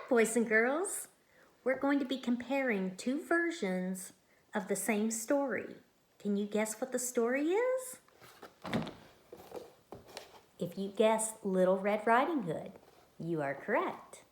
boys and girls. We're going to be comparing two versions of the same story. Can you guess what the story is? If you guess Little Red Riding Hood, you are correct.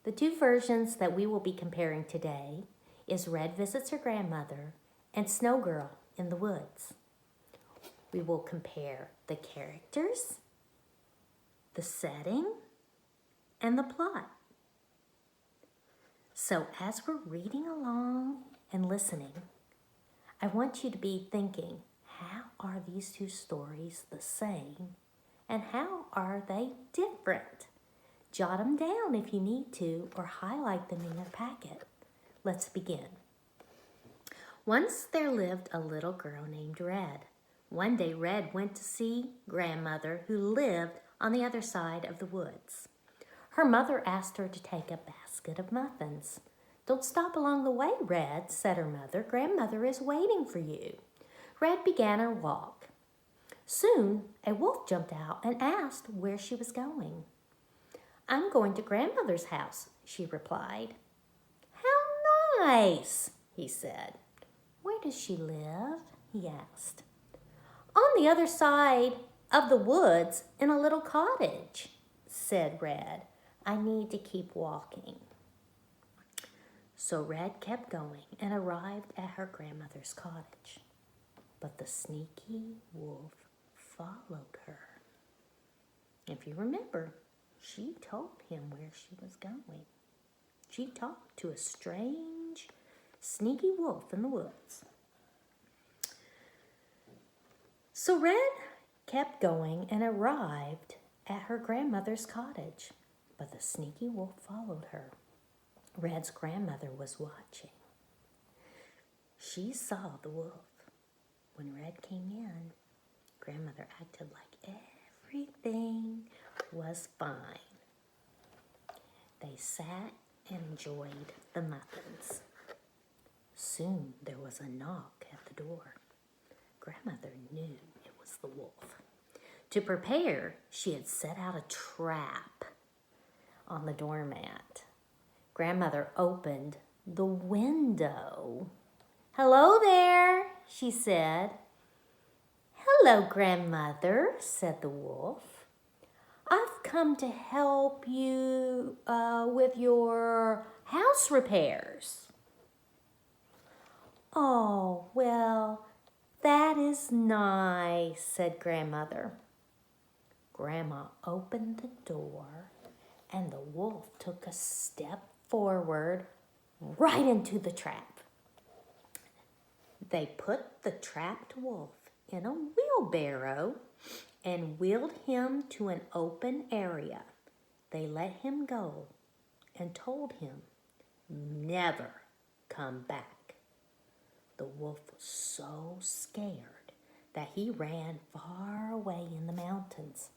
The two versions that we will be comparing today is Red Visits Her Grandmother and Snow Girl in the Woods. We will compare the characters, the setting, and the plot. So as we're reading along and listening, I want you to be thinking, how are these two stories the same and how are they different? Jot them down if you need to or highlight them in your packet. Let's begin. Once there lived a little girl named Red. One day Red went to see Grandmother who lived on the other side of the woods. Her mother asked her to take a basket of muffins. "Don't stop along the way, Red," said her mother. "Grandmother is waiting for you." Red began her walk. Soon, a wolf jumped out and asked where she was going. "I'm going to Grandmother's house," she replied. "How nice," he said. "Where does she live?" he asked. "On the other side of the woods in a little cottage," said Red. "I need to keep walking." So Red kept going and arrived at her grandmother's cottage. But the sneaky wolf followed her. If you remember, she told him where she was going. She talked to a strange, sneaky wolf in the woods. So Red kept going and arrived at her grandmother's cottage. But the sneaky wolf followed her. Red's grandmother was watching. She saw the wolf. When Red came in, Grandmother acted like everything was fine. They sat and enjoyed the muffins. Soon there was a knock at the door. Grandmother knew it was the wolf. To prepare, she had set out a trap on the doormat. Grandmother opened the window. "Hello there," she said. "Hello, Grandmother," said the wolf. "I've come to help you with your house repairs." "Oh, well, that is nice," said Grandmother. Grandma opened the door and the wolf took a step forward right into the trap. They put the trapped wolf in a wheelbarrow and wheeled him to an open area. They let him go and told him never come back. The wolf was so scared that he ran far away in the mountains.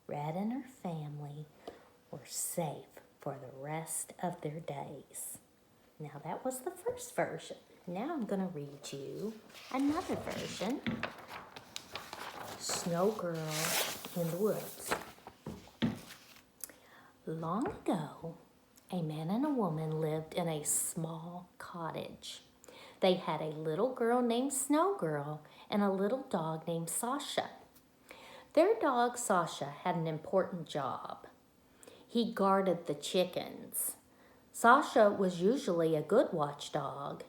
Red and her family were safe for the rest of their days. Now that was the first version. Now I'm going to read you another version. Snow Girl in the Woods. Long ago, a man and a woman lived in a small cottage. They had a little girl named Snow Girl and a little dog named Sasha. Their dog Sasha had an important job. He guarded the chickens. Sasha was usually a good watchdog,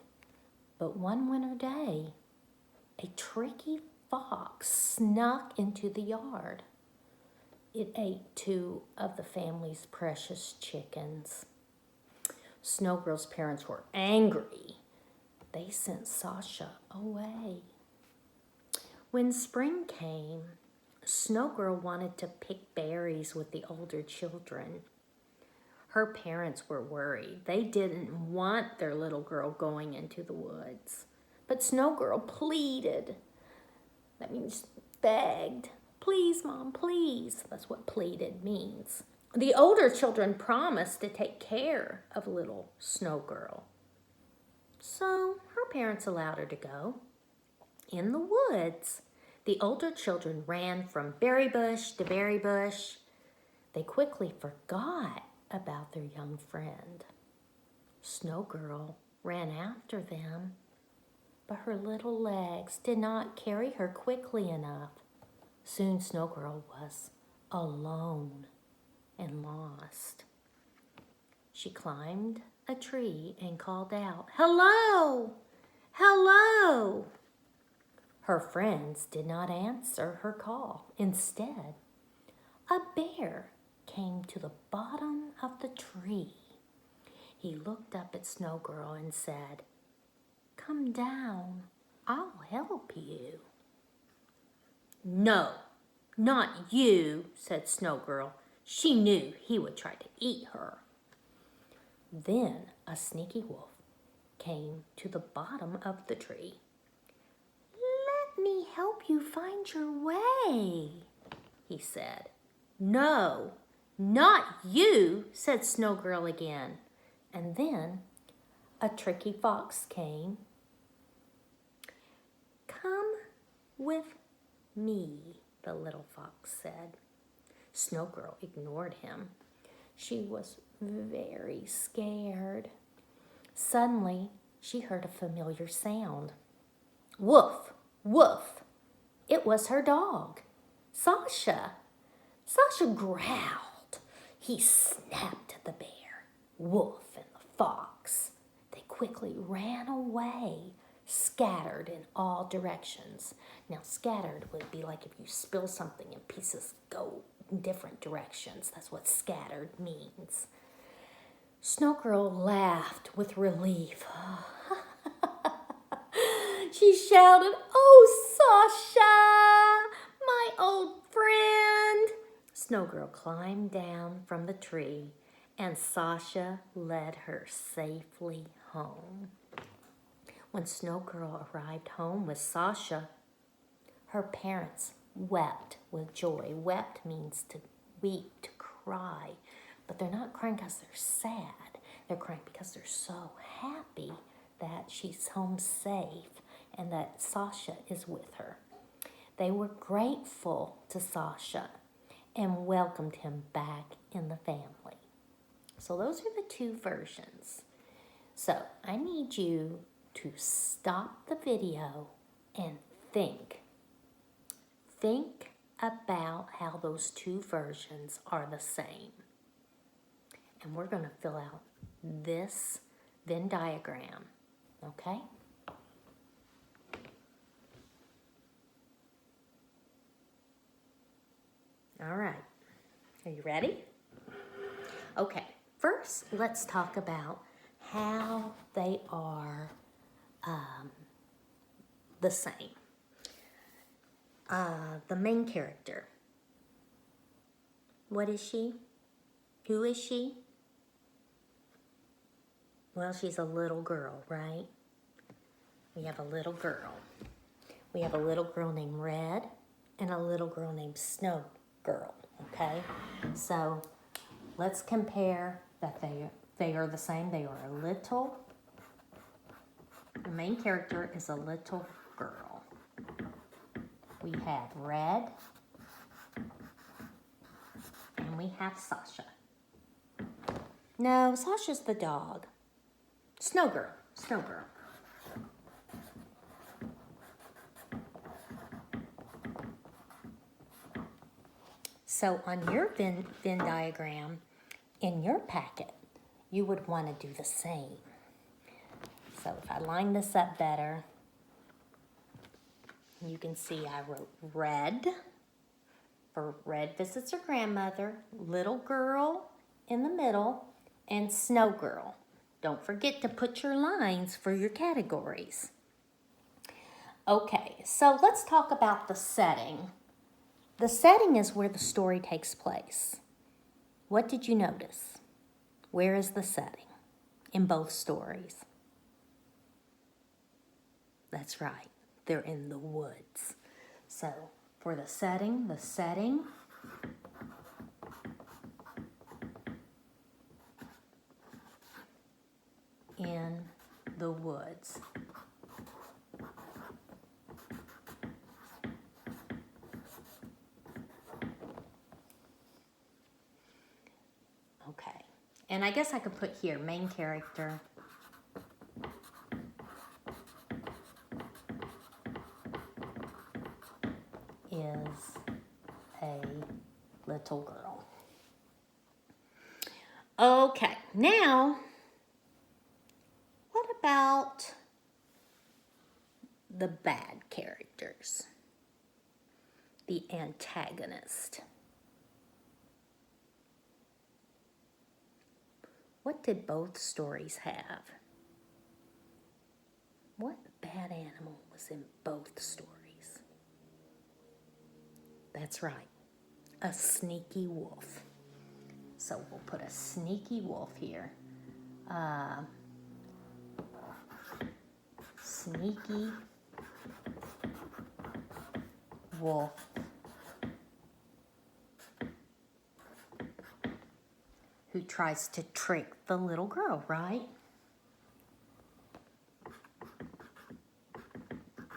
but one winter day, a tricky fox snuck into the yard. It ate two of the family's precious chickens. Snow Girl's parents were angry. They sent Sasha away. When spring came, Snow Girl wanted to pick berries with the older children. Her parents were worried. They didn't want their little girl going into the woods. But Snow Girl pleaded. That means begged. "Please, Mom, please." That's what pleaded means. The older children promised to take care of little Snow Girl. So her parents allowed her to go. In the woods, the older children ran from berry bush to berry bush. They quickly forgot about their young friend. Snow Girl ran after them, but her little legs did not carry her quickly enough. Soon Snow Girl was alone and lost. She climbed a tree and called out, "Hello! Hello!" Her friends did not answer her call. Instead, a bear came to the bottom of the tree. He looked up at Snow Girl and said, "Come down, I'll help you." "No, not you," said Snow Girl. She knew he would try to eat her. Then a sneaky wolf came to the bottom of the tree. "Let me help you find your way," he said. "No, not you," said Snow Girl again. And then a tricky fox came. "Come with me," the little fox said. Snow Girl ignored him. She was very scared. Suddenly, she heard a familiar sound. Woof, woof. It was her dog, Sasha. Sasha growled. He snapped at the bear, Wolf, and the fox. They quickly ran away, scattered in all directions. Now, scattered would be like if you spill something and pieces go in different directions. That's what scattered means. Snow Girl laughed with relief. She shouted, "Oh, Sasha, my old friend." Snow Girl climbed down from the tree, and Sasha led her safely home. When Snow Girl arrived home with Sasha, her parents wept with joy. Wept means to weep, to cry. But they're not crying because they're sad. They're crying because they're so happy that she's home safe and that Sasha is with her. They were grateful to Sasha and welcomed him back in the family. So those are the two versions. So I need you to stop the video and think. Think about how those two versions are the same. And we're going to fill out this Venn diagram, okay? All right. Are you ready? Okay. First, let's talk about how they are the same. The main character. What is she? Who is she? Well, she's a little girl, right? We have a little girl. We have a little girl named Red and a little girl named Snow Girl, okay? So let's compare that they are the same. They are a little. The main character is a little girl. We have Red and we have Sasha. No, Sasha's the dog. Snow Girl. Snow Girl. So on your Venn diagram, in your packet, you would want to do the same. So if I line this up better, you can see I wrote Red for Red visits her grandmother, little girl in the middle, and Snow Girl. Don't forget to put your lines for your categories. Okay, so let's talk about the setting. The setting is where the story takes place. What did you notice? Where is the setting in both stories? That's right, they're in the woods. So for the setting in the woods. Okay, And I guess I could put here, main character is a little girl. Okay, now, what about the bad characters? The antagonist. What did both stories have? What bad animal was in both stories? That's right, a sneaky wolf. So we'll put a sneaky wolf here. Sneaky wolf who tries to trick the little girl, right?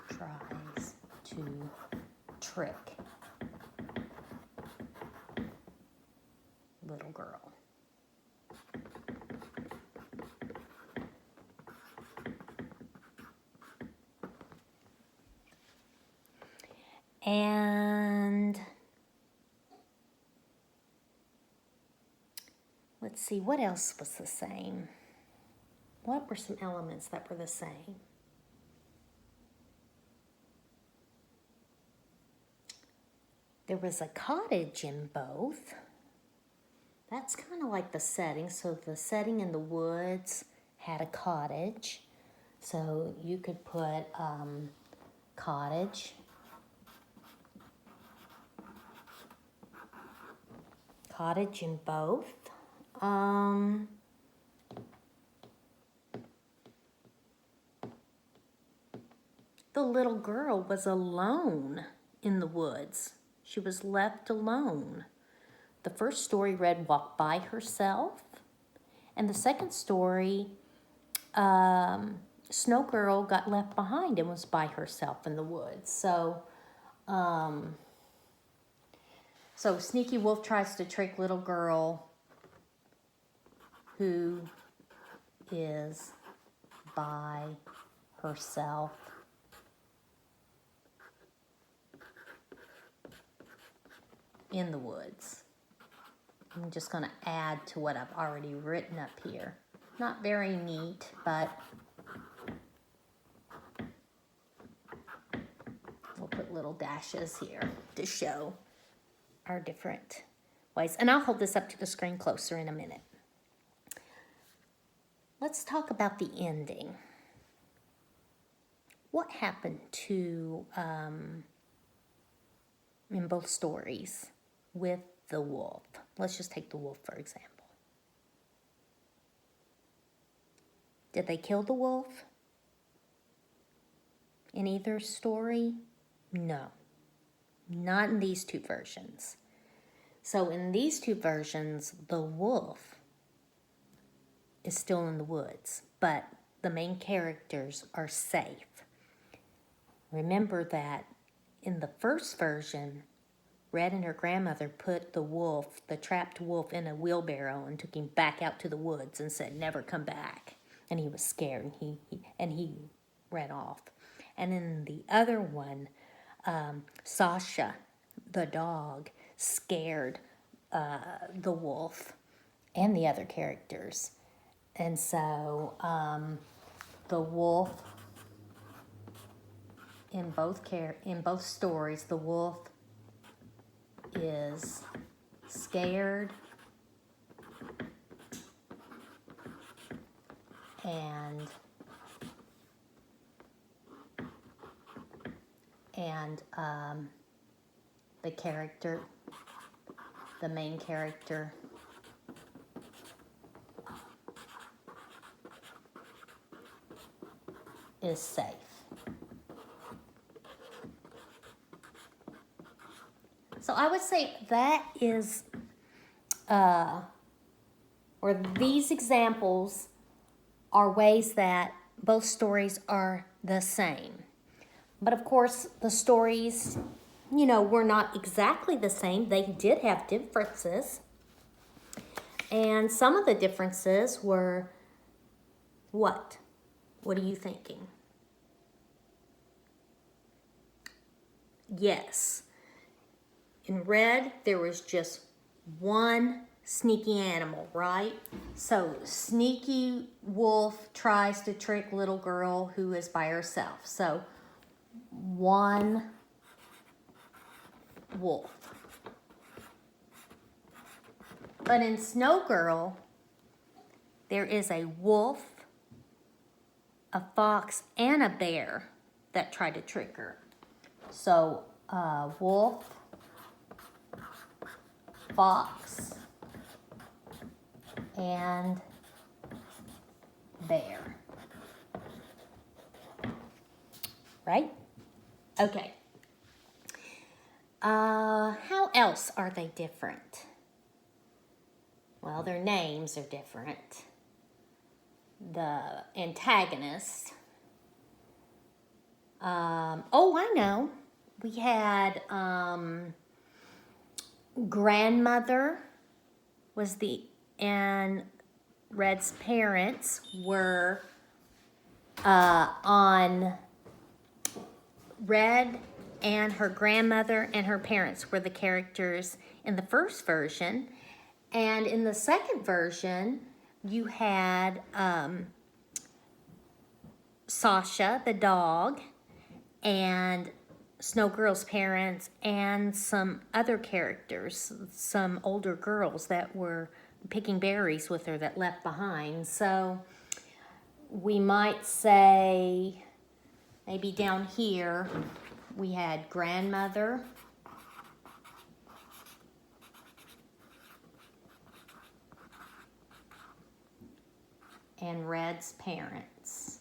Tries to trick little girl. And let's see, what else was the same? What were some elements that were the same? There was a cottage in both. That's kind of like the setting. So the setting in the woods had a cottage. So you could put cottage. Cottage in both. The little girl was alone in the woods. She was left alone. The first story read walk by herself. And the second story, Snow Girl got left behind and was by herself in the woods. So Sneaky Wolf tries to trick little girl who is by herself in the woods. I'm just going to add to what I've already written up here. Not very neat, but we'll put little dashes here to show our different ways. And I'll hold this up to the screen closer in a minute. Let's talk about the ending. What happened to, in both stories, with the wolf? Let's just take the wolf, for example. Did they kill the wolf in either story? No, not in these two versions. So in these two versions, the wolf is still in the woods, but the main characters are safe. Remember that in the first version, Red and her grandmother put the wolf, the trapped wolf, in a wheelbarrow and took him back out to the woods and said, never come back. And he was scared, and he ran off. And in the other one, Sasha, the dog, scared the wolf and the other characters. And so the wolf, in both stories, the wolf is scared and the main character is safe. So I would say that is, or these examples are ways that both stories are the same. But of course, the stories, were not exactly the same. They did have differences. And some of the differences were what? What are you thinking? Yes. In Red, there was just one sneaky animal, right? So Sneaky Wolf tries to trick little girl who is by herself. So one wolf. But in Snow Girl, there is a wolf, a fox, and a bear that try to trick her. So wolf, fox, and bear. Right? Okay. How else are they different? Well, their names are different. The antagonist. Oh, I know. We had grandmother was and Red's parents were on Red, and her grandmother and her parents were the characters in the first version. And in the second version, you had Sasha, the dog, and Snow Girl's parents, and some other characters, some older girls that were picking berries with her that left behind. So we might say, maybe down here, we had grandmother, and Red's parents.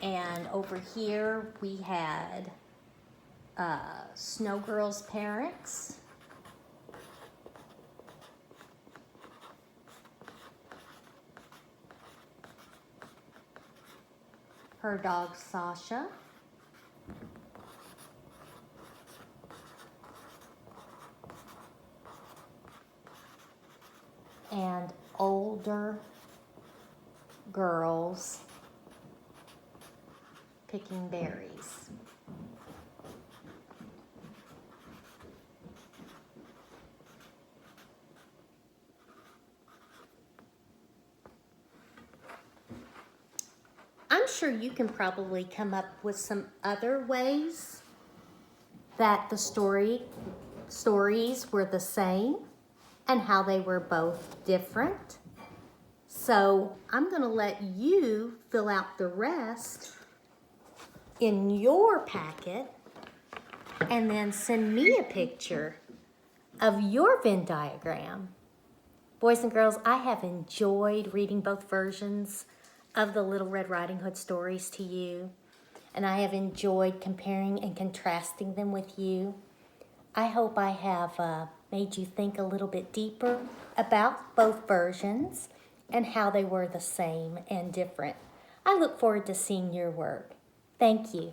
And over here we had Snow Girl's parents, her dog Sasha, and older girls picking berries. I'm sure you can probably come up with some other ways that the stories were the same and how they were both different. So I'm going to let you fill out the rest in your packet and then send me a picture of your Venn diagram. Boys and girls, I have enjoyed reading both versions of the Little Red Riding Hood stories to you, and I have enjoyed comparing and contrasting them with you. I hope I have made you think a little bit deeper about both versions and how they were the same and different. I look forward to seeing your work. Thank you.